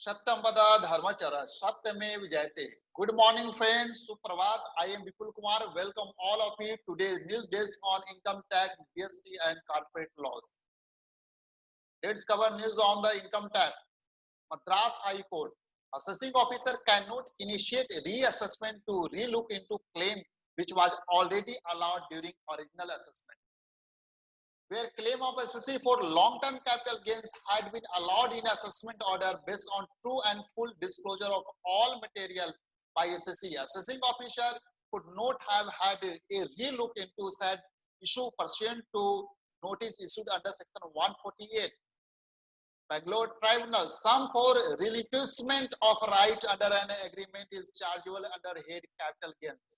सत्यम वद धर्मचर सत्यमेव जयते. Good morning, friends. Supravat. I am Vipul Kumar. Welcome all of you to today's news desk on income tax, GST, and corporate laws. Let's cover news on the income tax. Madras High Court. Assessing officer cannot initiate reassessment to relook into claim which was already allowed during original assessment. Where claim of assessee for long-term capital gains had been allowed in assessment order based on true and full disclosure of all material by assessee. Assessing officer could not have had a relook into said issue pursuant to notice issued under section 148. Bangalore Tribunal, sum for relinquishment of right under an agreement is chargeable under head capital gains.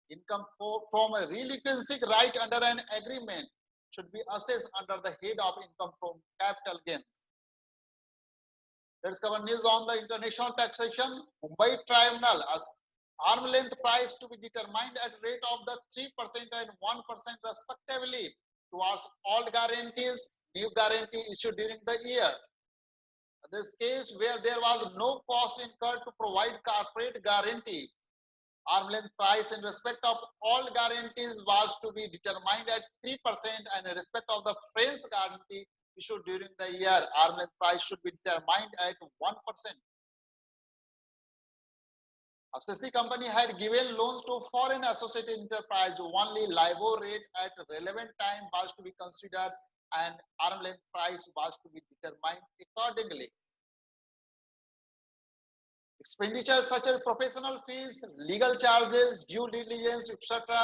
Income from a relinquishing right under an agreement should be assessed under the head of income from capital gains. Let's cover news on the international taxation. Mumbai Tribunal, as arm length price to be determined at rate of the 3% and 1% respectively towards old guarantees, new guarantee issued during the year. In this case, where there was no cost incurred to provide corporate guarantee, arm length price in respect of all guarantees was to be determined at 3%, and in respect of the fresh guarantee issued during the year, arm length price should be determined at 1%. Assessee company had given loans to foreign associated enterprise. Only LIBOR rate at relevant time was to be considered and arm length price was to be determined accordingly. Expenditures such as professional fees, legal charges, due diligence, etc.,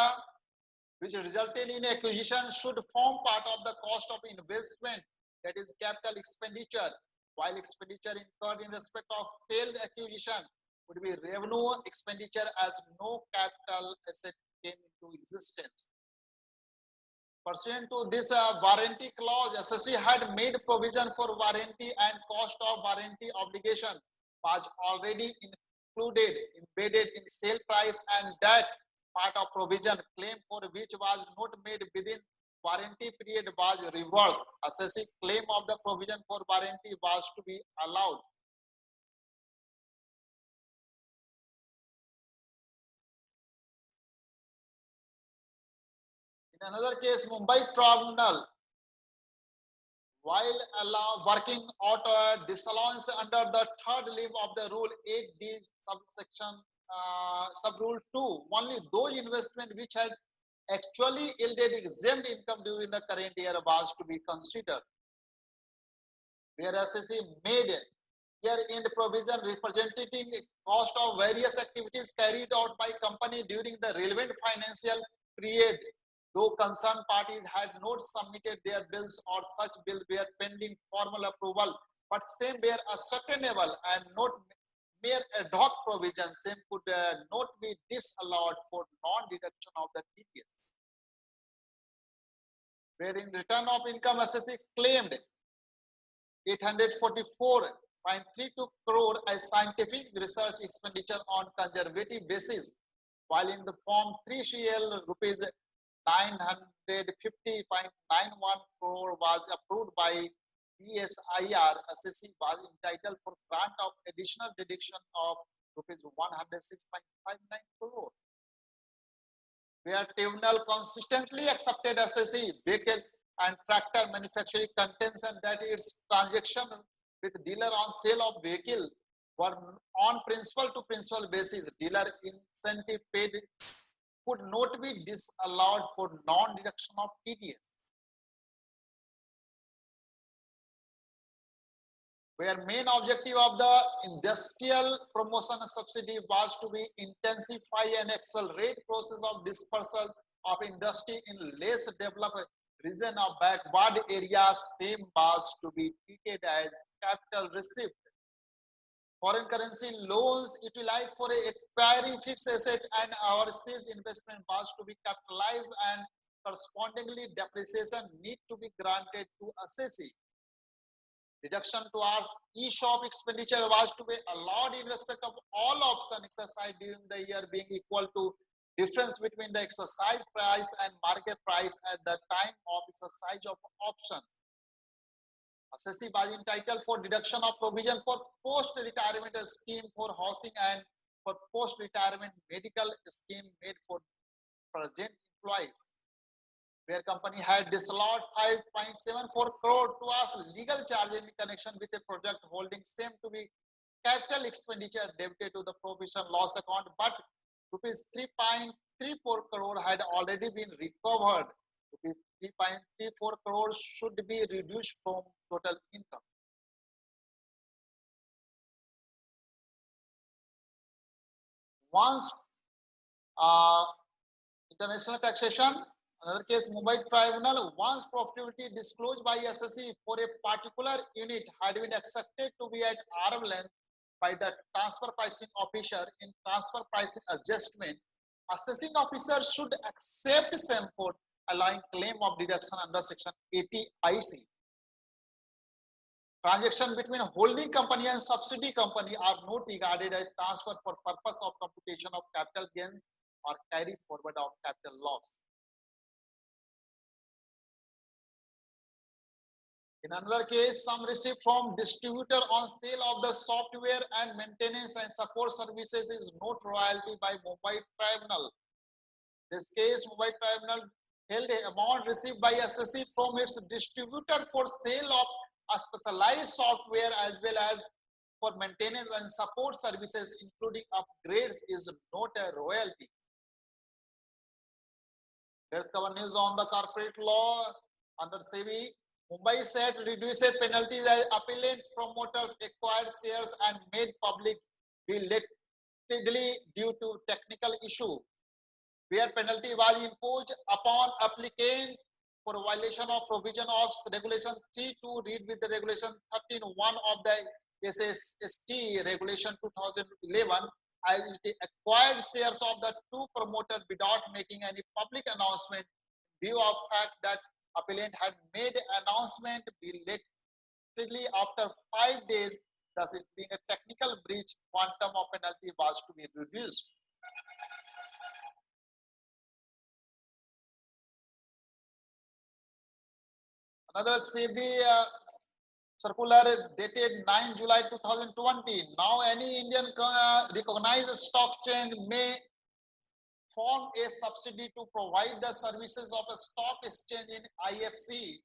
which resulted in acquisition should form part of the cost of investment, that is capital expenditure, while expenditure incurred in respect of failed acquisition would be revenue expenditure as no capital asset came into existence. Pursuant to this warranty clause, assessee had made provision for warranty and cost of warranty obligation was already included, embedded in sale price, and that part of provision claim for which was not made within warranty period was reversed. Assessing claim of the provision for warranty was to be allowed. In another case, Mumbai Tribunal, while working out a disallowance under the third limb of the rule 8D subsection subrule 2, only those investment which has actually yielded exempt income during the current year was to be considered. Where assessee made year-end provision representing cost of various activities carried out by company during the relevant financial period, though concerned parties had not submitted their bills or such bills were pending formal approval, but same were ascertainable and not mere ad hoc provision, same could not be disallowed for non-deduction of the TDS. Where in return of income, assessee claimed 844.32 crore as scientific research expenditure on conservative basis, while in the form 3CL rupees 950.91 crore was approved by PSIR. Assessee was entitled for grant of additional deduction of rupees 106.59 crore. Where tribunal consistently accepted assessee vehicle and tractor manufacturing contention that its transaction with dealer on sale of vehicle were on principal to principal basis, dealer incentive paid could not be disallowed for non-deduction of TDS. Where main objective of the industrial promotion subsidy was to be intensify and accelerate process of dispersal of industry in less developed region of backward areas, same was to be treated as capital receipt. Foreign currency loans utilized for acquiring fixed asset and overseas investment was to be capitalized, and correspondingly depreciation need to be granted to assessee. Deduction towards e-shop expenditure was to be allowed in respect of all option exercised during the year being equal to difference between the exercise price and market price at the time of exercise of option. Assessee was entitled for deduction of provision for post-retirement scheme for housing and for post-retirement medical scheme made for present employees, where company had disallowed 5.74 crore to us legal charge in connection with a project holding same to be capital expenditure debited to the provision loss account, but rupees 3.34 crore had already been recovered. Rupees 3.34 crore should be reduced from total income. Once international taxation, another case Mumbai Tribunal, once profitability disclosed by SSE for a particular unit had been accepted to be at arm's length by the transfer pricing officer in transfer pricing adjustment, assessing officer should accept same for allowing claim of deduction under section 80 IC. Transaction between holding company and subsidiary company are not regarded as transfer for purpose of computation of capital gains or carry forward of capital loss. In another case, some received from distributor on sale of the software and maintenance and support services is not royalty by Mumbai Tribunal. This case, Mumbai Tribunal held a amount received by SSE from its distributor for sale of a specialized software as well as for maintenance and support services including upgrades is not a royalty. Let's cover news on the corporate law under SEBI. Mumbai said reduces penalties as appellant promoters acquired shares and made public belatedly due to technical issue, where penalty was imposed upon applicant for violation of provision of regulation 3.2 read with the regulation 13.1 of the SST regulation 2011 as it acquired shares of the two promoters without making any public announcement in view of fact that appellant had made announcement belatedly after 5 days, thus it being a technical breach, quantum of penalty was to be reduced. Another SEBI circular dated 9 July 2020. Now any Indian recognized stock exchange may form a subsidiary to provide the services of a stock exchange in IFC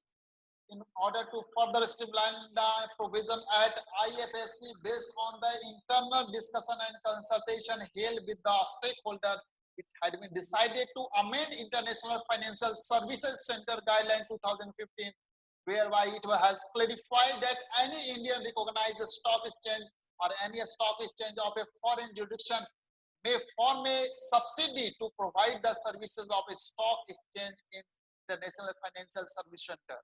in order to further streamline the provision at IFSC based on the internal discussion and consultation held with the stakeholder. It had been decided to amend International Financial Services Center Guideline 2015, whereby it has clarified that any Indian recognized stock exchange or any stock exchange of a foreign jurisdiction may form a subsidiary to provide the services of a stock exchange in International Financial Service Center.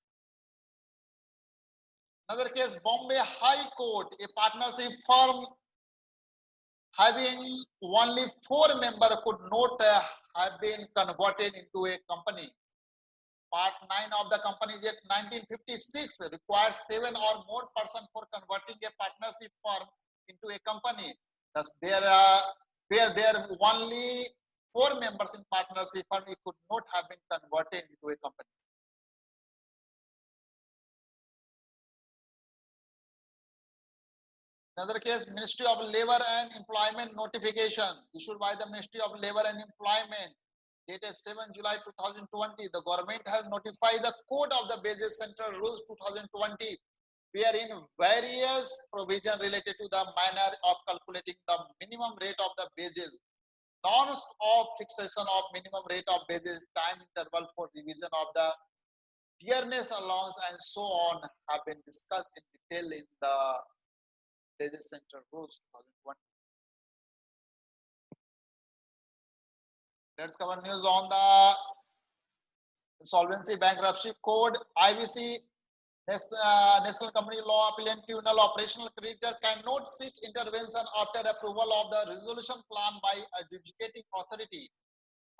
Another case, Bombay High Court, a partnership firm having only 4 members could not have been converted into a company. Part 9 of the Companies Act 1956 requires 7 or more persons for converting a partnership firm into a company. Thus, where there are only 4 members in partnership firm, it could not have been converted into a company. Another case, Ministry of Labor and Employment notification issued by the Ministry of Labor and Employment dated 7 July 2020. The government has notified the Code of the Wages Central Rules 2020, wherein various provisions related to the manner of calculating the minimum rate of the wages, norms of fixation of minimum rate of wages, time interval for revision of the dearness allowance, and so on have been discussed in detail in the Wages Central Rules 2020. Let's cover news on the Insolvency Bankruptcy Code. IBC, National Company Law Appellate Tribunal, operational creditor cannot seek intervention after approval of the resolution plan by adjudicating authority.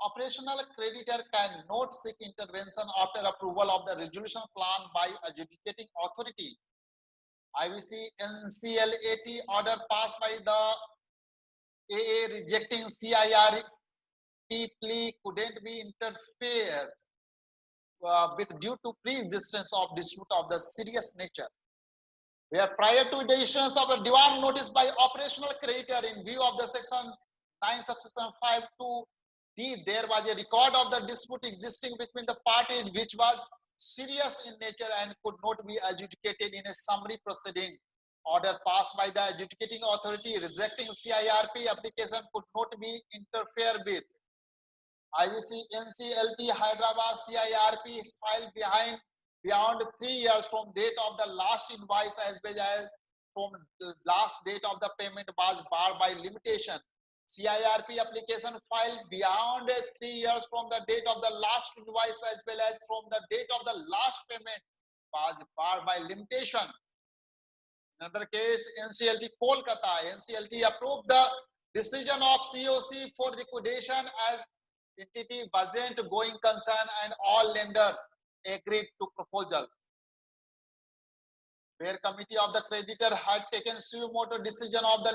Operational creditor cannot seek intervention after approval of the resolution plan by adjudicating authority. IBC NCLAT order passed by the AA rejecting CIR plea couldn't be interfered with due to pre-existence of dispute of the serious nature. where prior to the issuance of a divan notice by operational creditor in view of the section 9 subsection 5 to D, there was a record of the dispute existing between the parties which was serious in nature and could not be adjudicated in a summary proceeding. Order passed by the adjudicating authority rejecting CIRP application could not be interfered with. IBC NCLT Hyderabad CIRP filed beyond 3 years from date of the last invoice as well as from the last date of the payment was barred by limitation. CIRP application filed beyond 3 years from the date of the last invoice as well as from the date of the last payment was barred by limitation. Another case, NCLT Kolkata. NCLT approved the decision of COC for liquidation as entity wasn't going concern and all lenders agreed to proposal. Where committee of the creditor had taken suo motu decision of the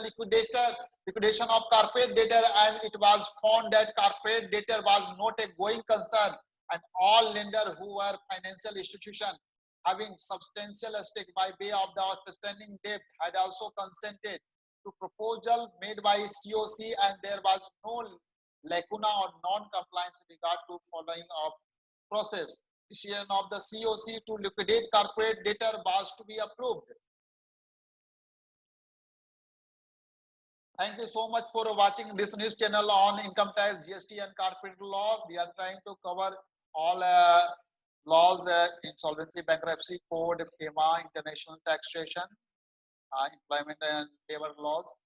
liquidation of corporate debtor and it was found that corporate debtor was not a going concern and all lenders who were financial institution having substantial stake by way of the outstanding debt had also consented to proposal made by COC and there was no lacuna or non-compliance in regard to following of process. Decision of the COC to liquidate corporate debtor was to be approved. Thank you so much for watching this news channel on income tax, GST and corporate law. We are trying to cover all laws, insolvency, bankruptcy code, FEMA, international taxation, employment and labor laws.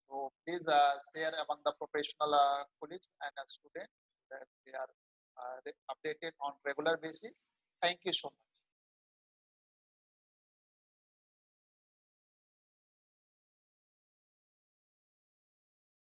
So please share among the professional colleagues and students that they are updated on regular basis. Thank you so much.